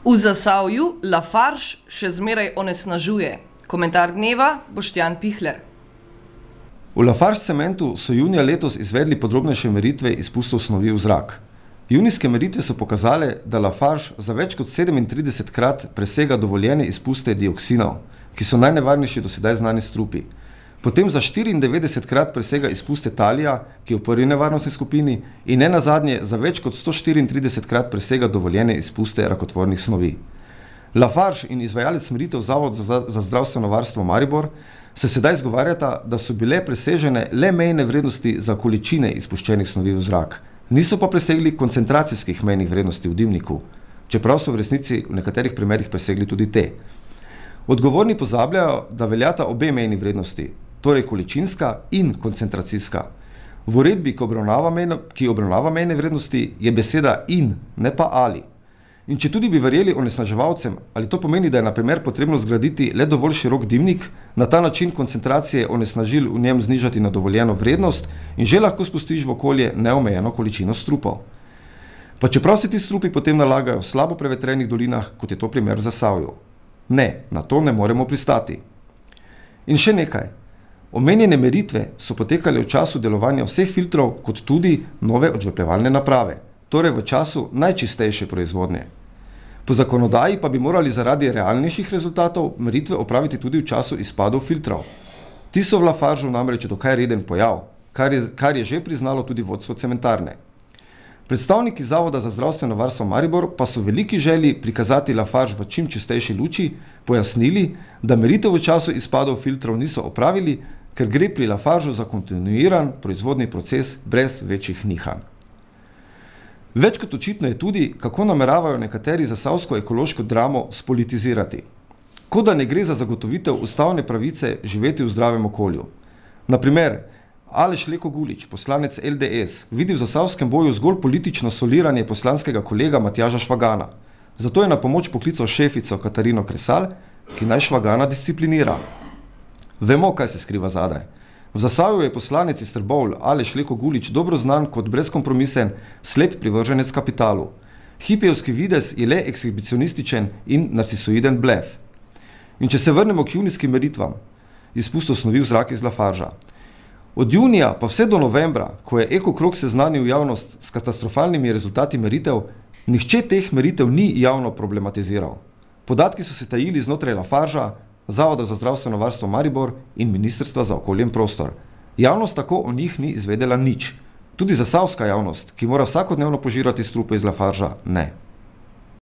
V Zasavju Lafarge še zmeraj onesnažuje. Komentar dneva Boštjan Pihler. V Lafarge cementu so junija letos izvedli podrobnejše meritve izpustov snovi v zrak. Junijske meritve so pokazale, da Lafarge za več kot 37-krat presega dovoljene izpuste dioksinov, ki so najnevarnejši do sedaj znani strupi. Potem za 94-krat presega izpuste talija, ki je v prvi nevarnostni skupini, in nenazadnje za več kot 134-krat presega dovoljene izpuste rakotvornih snovi. Lafarge in izvajalec meritev Zavod za zdravstveno varstvo Maribor se sedaj izgovarjata, da so bile presežene le mejne vrednosti za količine izpuščenih snovi v zrak, niso pa presegli koncentracijskih mejnih vrednosti v dimniku, čeprav so v resnici v nekaterih primerih presegli tudi te. Odgovorni pozabljajo, da veljata obe mejni vrednosti, torej količinska in koncentracijska. V uredbi, ki obravnava mejne vrednosti, je beseda in, ne pa ali. In če tudi bi verjeli onesnaževalcem, ali to pomeni, da je na primer potrebno zgraditi le dovolj širok dimnik, na ta način koncentracije onesnažil v njem znižati na dovoljeno vrednost in že lahko spustiš v okolje neomejeno količino strupov. Pa čeprav se ti strupi potem nalagajo v slabo prevetrenih dolinah, kot je to primer v Zasavju. Ne, na to ne moremo pristati. In še nekaj. Omenjene meritve so potekale v času delovanja vseh filtrov, kot tudi nove odžvepljevalne naprave, torej v času najčistejše proizvodnje. Po zakonodaji pa bi morali zaradi realnejših rezultatov meritve opraviti tudi v času izpadov filtrov. Ti so v Lafargeu namreč dokaj reden pojav, kar je že priznalo tudi vodstvo cementarne. Predstavniki Zavoda za zdravstveno varstvo Maribor pa so veliki želji prikazati Lafarge v čim čistejši luči pojasnili, da meritev v času izpadov filtrov niso opravili, ker gre pri Lafargeu za kontinuiran proizvodni proces brez večjih nihanj. Več kot očitno je tudi, kako nameravajo nekateri zasavsko ekološko dramo spolitizirati. Kot da ne gre za zagotovitev ustavne pravice živeti v zdravem okolju. Na primer, Aleš Leko Gulič, poslanec LDS, vidi v zasavskem boju zgolj politično soliranje poslanskega kolega Matjaža Švagana. Zato je na pomoč poklical šefico Katarino Kresal, ki naj Švagana disciplinira. Vemo, kaj se skriva zadaj. V Zasavju je poslanec iz Trbovlj Aleš Leko Gulič dobro znan kot brezkompromisen, slep privrženec kapitalu. Hipijevski videz je le ekshibicionističen in narcisoiden blef. In če se vrnemo k junijskim meritvam, izpustov snovi v zrak iz Lafargea. Od junija pa vse do novembra, ko je Ekokrog seznanil javnost s katastrofalnimi rezultati meritev, nihče teh meritev ni javno problematiziral. Podatki so se tajili znotraj Lafargea, Zavoda za zdravstveno varstvo Maribor in Ministrstva za okolje in prostor. Javnost tako o njih ni izvedela nič. Tudi zasavska javnost, ki mora vsakodnevno požirati strupe iz Lafargea, ne.